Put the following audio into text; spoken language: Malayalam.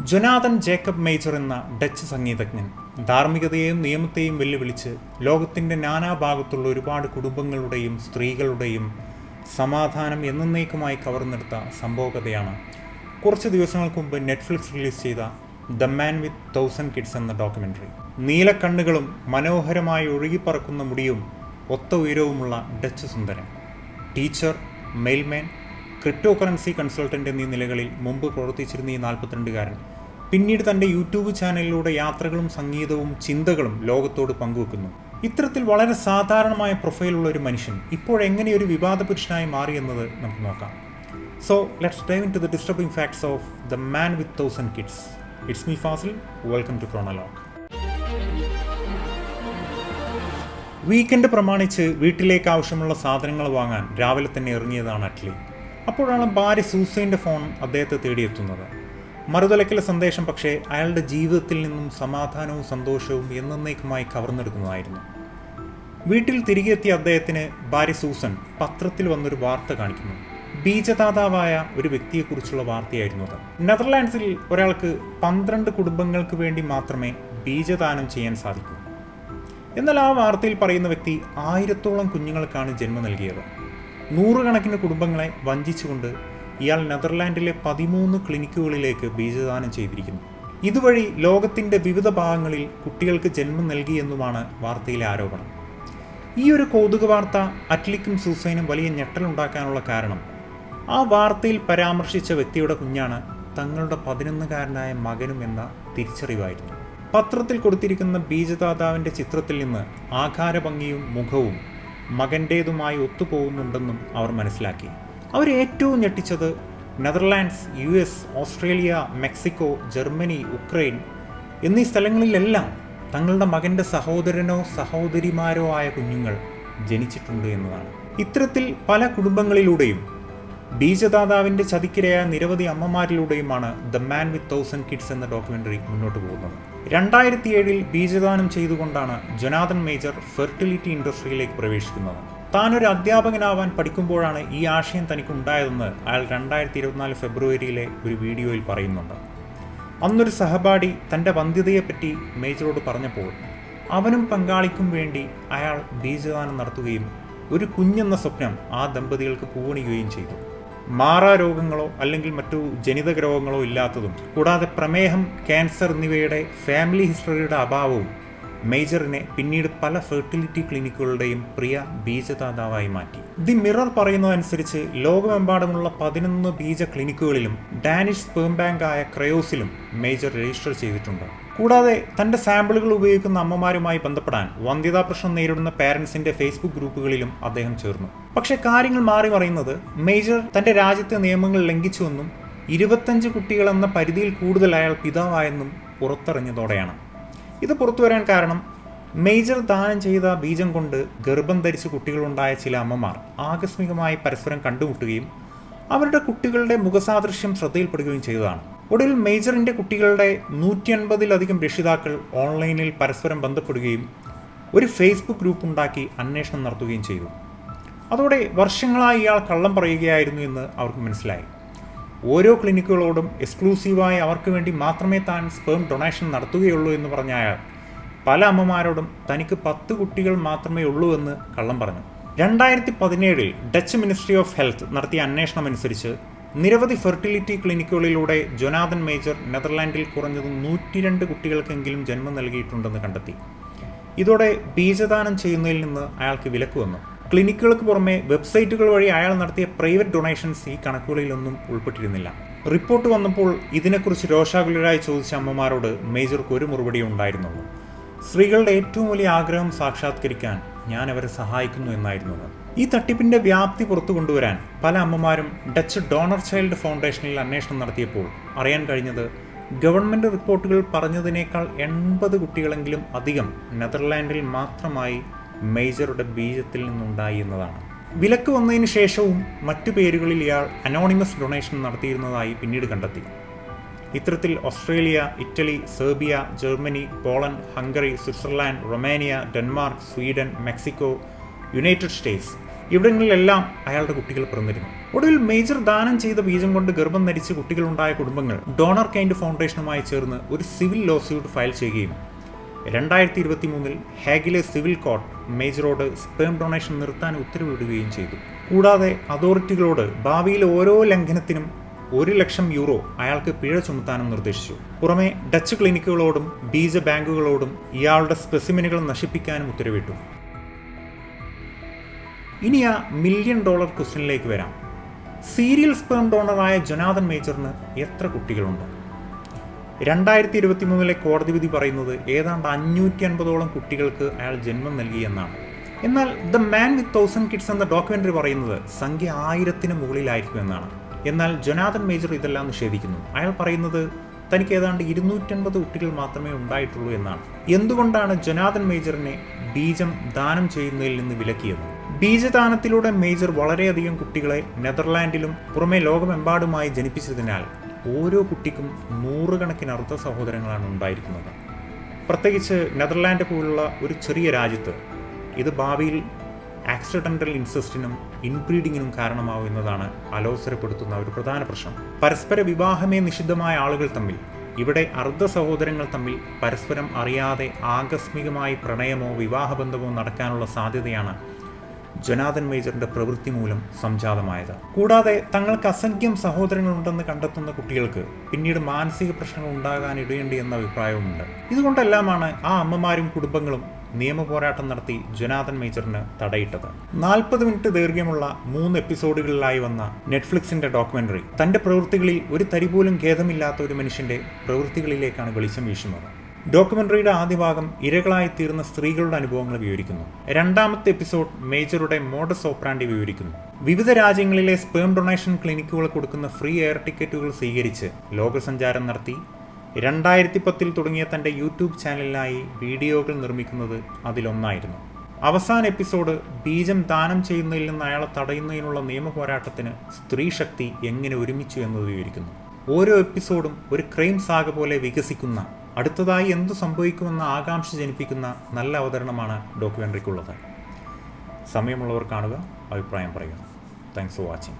ജൊനാഥൻ ജേക്കബ് മേജർ എന്ന ഡച്ച് സംഗീതജ്ഞൻ ധാർമ്മികതയെയും നിയമത്തെയും വെല്ലുവിളിച്ച് ലോകത്തിൻ്റെ നാനാഭാഗത്തുള്ള ഒരുപാട് കുടുംബങ്ങളുടെയും സ്ത്രീകളുടെയും സമാധാനം എന്നേക്കുമായി കവർന്നെടുത്ത സംഭവകഥയാണ് കുറച്ച് ദിവസങ്ങൾക്ക് മുമ്പ് നെറ്റ്ഫ്ലിക്സ് റിലീസ് ചെയ്ത ദ മാൻ വിത്ത് 1000 കിഡ്സ് എന്ന ഡോക്യുമെൻ്ററി. നീലക്കണ്ണുകളും മനോഹരമായി ഒഴുകിപ്പറക്കുന്ന മുടിയും ഒത്ത ഉയരവുമുള്ള ഡച്ച് സുന്ദരൻ, ടീച്ചർ, മെയിൽമാൻ, ക്രിപ്റ്റോ കറൻസി കൺസൾട്ടൻ്റ് എന്നീ നിലകളിൽ മുമ്പ് പ്രവർത്തിച്ചിരുന്ന ഈ 42-കാരൻ പിന്നീട് തൻ്റെ യൂട്യൂബ് ചാനലിലൂടെ യാത്രകളും സംഗീതവും ചിന്തകളും ലോകത്തോട് പങ്കുവെക്കുന്നു. ഇത്തരത്തിൽ വളരെ സാധാരണമായ പ്രൊഫൈലുള്ള ഒരു മനുഷ്യൻ ഇപ്പോഴെങ്ങനെ ഒരു വിവാദ പുരുഷനായി മാറിയെന്നത് നമുക്ക് നോക്കാം. So let's dive into the disturbing facts of the man with 1000 kids. It's me Fasil. Welcome to Chronolog. Weekend പ്രമാണിച്ച് വീട്ടിലേക്ക് ആവശ്യമുള്ള സാധനങ്ങൾ വാങ്ങാൻ രാവിലെ തന്നെ ഇറങ്ങിയതാണ് അറ്റ്ലി. അപ്പോഴാണ് ഭാര്യ സൂസൈൻ്റെ ഫോൺ അദ്ദേഹത്തെ തേടിയെത്തുന്നത്. മറുതലക്കിലെ സന്ദേശം പക്ഷേ അയാളുടെ ജീവിതത്തിൽ നിന്നും സമാധാനവും സന്തോഷവും എന്നേക്കുമായി കവർന്നെടുക്കുന്നതായിരുന്നു. വീട്ടിൽ തിരികെ എത്തിയ അദ്ദേഹത്തിന് ഭാര്യ സൂസൻ പത്രത്തിൽ വന്നൊരു വാർത്ത കാണിക്കുന്നു. ബീജദാതാവായ ഒരു വ്യക്തിയെക്കുറിച്ചുള്ള വാർത്തയായിരുന്നു അത്. നെതർലാൻഡ്സിൽ ഒരാൾക്ക് 12 കുടുംബങ്ങൾക്ക് വേണ്ടി മാത്രമേ ബീജദാനം ചെയ്യാൻ സാധിക്കൂ. എന്നാൽ ആ വാർത്തയിൽ പറയുന്ന വ്യക്തി 1000-ഓളം കുഞ്ഞുങ്ങൾക്കാണ് ജന്മം നൽകിയത്. 100 കണക്കിന് കുടുംബങ്ങളെ വഞ്ചിച്ചുകൊണ്ട് ഇയാൾ നെതർലാൻഡിലെ 13 ക്ലിനിക്കുകളിലേക്ക് ബീജദാനം ചെയ്തിരിക്കുന്നു. ഇതുവഴി ലോകത്തിൻ്റെ വിവിധ ഭാഗങ്ങളിൽ കുട്ടികൾക്ക് ജന്മം നൽകിയെന്നുമാണ് വാർത്തയിലെ ആരോപണം. ഈ ഒരു കൗതുക വാർത്ത അറ്റ്ലിക്കും സൂസൈനും വലിയ ഞെട്ടലുണ്ടാക്കാനുള്ള കാരണം ആ വാർത്തയിൽ പരാമർശിച്ച വ്യക്തിയുടെ കുഞ്ഞാണ് തങ്ങളുടെ 11-കാരനായ മകനും എന്ന തിരിച്ചറിവായിരുന്നു. പത്രത്തിൽ കൊടുത്തിരിക്കുന്ന ബീജദാതാവിൻ്റെ ചിത്രത്തിൽ നിന്ന് ആകാരഭംഗിയും മുഖവും മകൻ്റേതുമായി ഒത്തുപോകുന്നുണ്ടെന്നും അവർ മനസ്സിലാക്കി. അവരേറ്റവും ഞെട്ടിച്ചത് Netherlands, US, Australia, Mexico, Germany, Ukraine എന്നീ സ്ഥലങ്ങളിലെല്ലാം തങ്ങളുടെ മകൻ്റെ സഹോദരനോ സഹോദരിമാരോ ആയ കുഞ്ഞുങ്ങൾ ജനിച്ചിട്ടുണ്ട് എന്നതാണ്. ഇത്തരത്തിൽ പല കുടുംബങ്ങളിലൂടെയും ബീജദാതാവിൻ്റെ ചതിക്കിരയായ നിരവധി അമ്മമാരിലൂടെയുമാണ് ദ മാൻ വിത്ത് 1000 കിഡ്സ് എന്ന ഡോക്യുമെൻ്ററി മുന്നോട്ട് പോകുന്നത്. 2007 ബീജദാനം ചെയ്തുകൊണ്ടാണ് ജൊനാഥൻ മേജർ ഫെർട്ടിലിറ്റി ഇൻഡസ്ട്രിയിലേക്ക് പ്രവേശിക്കുന്നത്. താനൊരു അധ്യാപകനാവാൻ പഠിക്കുമ്പോഴാണ് ഈ ആശയം തനിക്കുണ്ടായതെന്ന് അയാൾ 2024 ഫെബ്രുവരിയിലെ ഒരു വീഡിയോയിൽ പറയുന്നുണ്ട്. അന്നൊരു സഹപാഠി തൻ്റെ വന്ധ്യതയെപ്പറ്റി മേജറോട് പറഞ്ഞപ്പോൾ അവനും പങ്കാളിക്കും വേണ്ടി അയാൾ ബീജദാനം നടത്തുകയും ഒരു കുഞ്ഞെന്ന സ്വപ്നം ആ ദമ്പതികൾക്ക് പൂവണിയുകയും ചെയ്തു. മാറാരോഗങ്ങളോ അല്ലെങ്കിൽ മറ്റു ജനിതക രോഗങ്ങളോ ഇല്ലാത്തതും കൂടാതെ പ്രമേഹം, ക്യാൻസർ എന്നിവയുടെ ഫാമിലി ഹിസ്റ്ററിയുടെ അഭാവവും മേജറിനെ പിന്നീട് പല ഫെർട്ടിലിറ്റി ക്ലിനിക്കുകളുടെയും പ്രിയ ബീജദാതാവായി മാറ്റി. ദി മിറർ പറയുന്നതനുസരിച്ച് ലോകമെമ്പാടുമുള്ള 11 ബീജ ക്ലിനിക്കുകളിലും ഡാനിഷ് സ്പേം ബാങ്ക് ആയ ക്രയോസിലും മേജർ രജിസ്റ്റർ ചെയ്തിട്ടുണ്ട്. കൂടാതെ തൻ്റെ സാമ്പിളുകൾ ഉപയോഗിക്കുന്ന അമ്മമാരുമായി ബന്ധപ്പെടാൻ വന്ധ്യതാ പ്രശ്നം നേരിടുന്ന പാരൻസിൻ്റെ ഫേസ്ബുക്ക് ഗ്രൂപ്പുകളിലും അദ്ദേഹം ചേർന്നു. പക്ഷേ കാര്യങ്ങൾ മാറി മറിയുന്നത് മേജർ തൻ്റെ രാജ്യത്തെ നിയമങ്ങൾ ലംഘിച്ചുവെന്നും 25 കുട്ടികളെന്ന പരിധിയിൽ കൂടുതൽ അയാൾ പിതാവായെന്നും പുറത്തറിഞ്ഞതോടെയാണ്. ഇത് പുറത്തു വരാൻ കാരണം മേജർ ദാനം ചെയ്ത ബീജം കൊണ്ട് ഗർഭം ധരിച്ച് കുട്ടികളുണ്ടായ ചില അമ്മമാർ ആകസ്മികമായി പരസ്പരം കണ്ടുമുട്ടുകയും അവരുടെ കുട്ടികളുടെ മുഖസാദൃശ്യം ശ്രദ്ധയിൽപ്പെടുകയും ചെയ്തതാണ്. ഒടുവിൽ മേജറിൻ്റെ കുട്ടികളുടെ 150-ലധികം രക്ഷിതാക്കൾ ഓൺലൈനിൽ പരസ്പരം ബന്ധപ്പെടുകയും ഒരു ഫേസ്ബുക്ക് ഗ്രൂപ്പ് ഉണ്ടാക്കി അന്വേഷണം നടത്തുകയും ചെയ്തു. അതോടെ വർഷങ്ങളായി ഇയാൾ കള്ളം പറയുകയായിരുന്നു എന്ന് അവർക്ക് മനസ്സിലായി. ഓരോ ക്ലിനിക്കുകളോടും എക്സ്ക്ലൂസീവായി അവർക്ക് വേണ്ടി മാത്രമേ താൻ സ്പേം ഡൊണേഷൻ നടത്തുകയുള്ളൂ എന്ന് പറഞ്ഞ അയാൾ പല അമ്മമാരോടും തനിക്ക് 10 കുട്ടികൾ മാത്രമേ ഉള്ളൂ എന്ന് കള്ളം പറഞ്ഞു. 2017 ഡച്ച് മിനിസ്ട്രി ഓഫ് ഹെൽത്ത് നടത്തിയ അന്വേഷണം അനുസരിച്ച് നിരവധി ഫെർട്ടിലിറ്റി ക്ലിനിക്കുകളിലൂടെ ജൊനാഥൻ മേജർ നെതർലാൻഡിൽ കുറഞ്ഞത് 102 കുട്ടികൾക്കെങ്കിലും ജന്മം നൽകിയിട്ടുണ്ടെന്ന് കണ്ടെത്തി. ഇതോടെ ബീജദാനം ചെയ്യുന്നതിൽ നിന്ന് അയാൾക്ക് വിലക്ക് വന്നു. ക്ലിനിക്കുകൾക്ക് പുറമെ വെബ്സൈറ്റുകൾ വഴി അയാൾ നടത്തിയ പ്രൈവറ്റ് ഡൊണേഷൻസ് ഈ കണക്കുകളിലൊന്നും ഉൾപ്പെട്ടിരുന്നില്ല. റിപ്പോർട്ട് വന്നപ്പോൾ ഇതിനെക്കുറിച്ച് രോഷാകുലരായി ചോദിച്ച അമ്മമാരോട് മേജർക്ക് ഒരു മറുപടി ഉണ്ടായിരുന്നുള്ളൂ: സ്ത്രീകളുടെ ഏറ്റവും വലിയ ആഗ്രഹം സാക്ഷാത്കരിക്കാൻ ഞാൻ അവരെ സഹായിക്കുന്നു എന്നായിരുന്നു. ഈ തട്ടിപ്പിൻ്റെ വ്യാപ്തി പുറത്തു കൊണ്ടുവരാൻ പല അമ്മമാരും ഡച്ച് ഡോണർ ചൈൽഡ് ഫൗണ്ടേഷനിൽ അന്വേഷണം നടത്തിയപ്പോൾ അറിയാൻ കഴിഞ്ഞത് ഗവൺമെൻറ് റിപ്പോർട്ടുകൾ പറഞ്ഞതിനേക്കാൾ 80 കുട്ടികളെങ്കിലും അധികം നെതർലാൻഡിൽ മാത്രമായി മേജറുടെ ബീജത്തിൽ നിന്നുണ്ടായി എന്നതാണ്. വിലക്ക് വന്നതിന് ശേഷവും മറ്റു പേരുകളിൽ ഇയാൾ അനോണിമസ് ഡൊണേഷൻ നടത്തിയിരുന്നതായി പിന്നീട് കണ്ടെത്തി. ഇത്തരത്തിൽ Australia, Italy, Serbia, Germany, Poland, Hungary, Switzerland, Romania, Denmark, Sweden, Mexico, United States ഇവിടങ്ങളിലെല്ലാം അയാളുടെ കുട്ടികൾ പിറന്നിരുന്നു. ഒടുവിൽ മേജർ ദാനം ചെയ്ത ബീജം കൊണ്ട് ഗർഭം ധരിച്ച് കുട്ടികളുണ്ടായ കുടുംബങ്ങൾ ഡോണർ കൈൻഡ് ഫൗണ്ടേഷനുമായി ചേർന്ന് ഒരു സിവിൽ ലോസ്യൂട്ട് ഫയൽ ചെയ്യുകയും 2023 ഹാഗിലെ സിവിൽ കോർട്ട് മേജറോട് സ്പേം ഡൊണേഷൻ നിർത്താൻ ഉത്തരവിടുകയും ചെയ്തു. കൂടാതെ അതോറിറ്റികളോട് ഭാവിയിൽ ഓരോ ലംഘനത്തിനും €1,00,000 അയാൾക്ക് പിഴ ചുമത്താനും നിർദ്ദേശിച്ചു. പുറമെ ഡച്ച് ക്ലിനിക്കുകളോടും ബീജ ബാങ്കുകളോടും ഇയാളുടെ സ്പെസിമെനുകൾ നശിപ്പിക്കാനും ഉത്തരവിട്ടു. ഇനി ആ $1 മില്യൺ ക്വസ്റ്റ്യനിലേക്ക് വരാം. സീരിയൽ സ്പേം ഡോണറായ ജൊനാഥൻ മേജറിന് എത്ര കുട്ടികളുണ്ട്? 2023 കോടതി വിധി പറയുന്നത് ഏതാണ്ട് 550ഓളം കുട്ടികൾക്ക് അയാൾ ജന്മം നൽകി എന്നാണ്. എന്നാൽ ദ മാൻ വിത്ത് 1000 കിഡ്സ് എന്ന ഡോക്യുമെന്ററി പറയുന്നത് സംഖ്യ 1000-ന് മുകളിലായിരിക്കും എന്നാണ്. എന്നാൽ ജൊനാഥൻ മേജർ ഇതെല്ലാം നിഷേധിക്കുന്നു. അയാൾ പറയുന്നത് തനിക്ക് ഏതാണ്ട് 250 കുട്ടികൾ മാത്രമേ ഉണ്ടായിട്ടുള്ളൂ എന്നാണ്. എന്തുകൊണ്ടാണ് ജൊനാഥൻ മേജറിനെ ബീജം ദാനം ചെയ്യുന്നതിൽ നിന്ന് വിലക്കിയത്? ബീജദാനത്തിലൂടെ മേജർ വളരെയധികം കുട്ടികളെ നെതർലാൻഡിലും പുറമെ ലോകമെമ്പാടുമായി ജനിപ്പിച്ചതിനാൽ ഓരോ കുട്ടിക്കും 100 കണക്കിന് അർദ്ധ സഹോദരങ്ങളാണ് ഉണ്ടായിരിക്കുന്നത്. പ്രത്യേകിച്ച് നെതർലാൻഡ് പോലുള്ള ഒരു ചെറിയ രാജ്യത്ത് ഇത് ഭാവിയിൽ ആക്സിഡൻ്റൽ ഇൻസെസ്റ്റിനും ഇൻബ്രീഡിങ്ങിനും കാരണമാവുന്നതാണ് അലോസരപ്പെടുത്തുന്ന ഒരു പ്രധാന പ്രശ്നം. പരസ്പര വിവാഹമേ നിഷിദ്ധമായ ആളുകൾ തമ്മിൽ, ഇവിടെ അർദ്ധ സഹോദരങ്ങൾ തമ്മിൽ പരസ്പരം അറിയാതെ ആകസ്മികമായി പ്രണയമോ വിവാഹബന്ധമോ നടക്കാനുള്ള സാധ്യതയാണ് ജൊനാഥൻ മേജറിന്റെ പ്രവൃത്തി മൂലം സംജാതമായത്. കൂടാതെ തങ്ങൾക്ക് അസംഖ്യം സഹോദരങ്ങളുണ്ടെന്ന് കണ്ടെത്തുന്ന കുട്ടികൾക്ക് പിന്നീട് മാനസിക പ്രശ്നങ്ങൾ ഉണ്ടാകാൻ ഇടയുണ്ട് എന്ന അഭിപ്രായവുമുണ്ട്. ഇതുകൊണ്ടെല്ലാമാണ് ആ അമ്മമാരും കുടുംബങ്ങളും നിയമ പോരാട്ടം നടത്തി ജൊനാഥൻ മേജറിന് തടയിട്ടത്. 40 മിനിറ്റ് ദൈർഘ്യമുള്ള 3 എപ്പിസോഡുകളിലായി വന്ന നെറ്റ്ഫ്ലിക്സിന്റെ ഡോക്യുമെന്ററി തന്റെ പ്രവൃത്തികളിൽ ഒരു തരി പോലും ഖേദമില്ലാത്ത ഒരു മനുഷ്യന്റെ പ്രവൃത്തികളിലേക്കാണ് വെളിച്ചം വീശുന്നത്. ഡോക്യുമെന്ററിയുടെ ആദ്യ ഭാഗം ഇരകളായി തീർന്ന സ്ത്രീകളുടെ അനുഭവങ്ങൾ വിവരിക്കുന്നു. രണ്ടാമത്തെ എപ്പിസോഡ് മേജറുടെ മോഡസ് ഓപ്പറാൻഡി വിവരിക്കുന്നു. വിവിധ രാജ്യങ്ങളിലെ സ്പേം ഡൊണേഷൻ ക്ലിനിക്കുകൾ കൊടുക്കുന്ന ഫ്രീ എയർ ടിക്കറ്റുകൾ സ്വീകരിച്ച് ലോകസഞ്ചാരം നടത്തി 2010 തുടങ്ങിയ തന്റെ യൂട്യൂബ് ചാനലിനായി വീഡിയോകൾ നിർമ്മിക്കുന്നത് അതിലൊന്നായിരുന്നു. അവസാന എപ്പിസോഡ് ബീജം ദാനം ചെയ്യുന്നതിൽ നിന്ന് അയാളെ തടയുന്നതിനുള്ള നിയമ പോരാട്ടത്തിന് സ്ത്രീ ശക്തി എങ്ങനെ ഒരുമിച്ചു എന്നത് വിവരിക്കുന്നു. ഓരോ എപ്പിസോഡും ഒരു ക്രൈം സാഗ പോലെ വികസിക്കുന്ന, അടുത്തതായി എന്തു സംഭവിക്കുമെന്ന ആകാംക്ഷ ജനിപ്പിക്കുന്ന നല്ല അവതരണമാണ് ഡോക്യുമെൻ്ററിക്കുള്ളത്. സമയമുള്ളവർ കാണുക, അഭിപ്രായം പറയുക. Thanks for watching.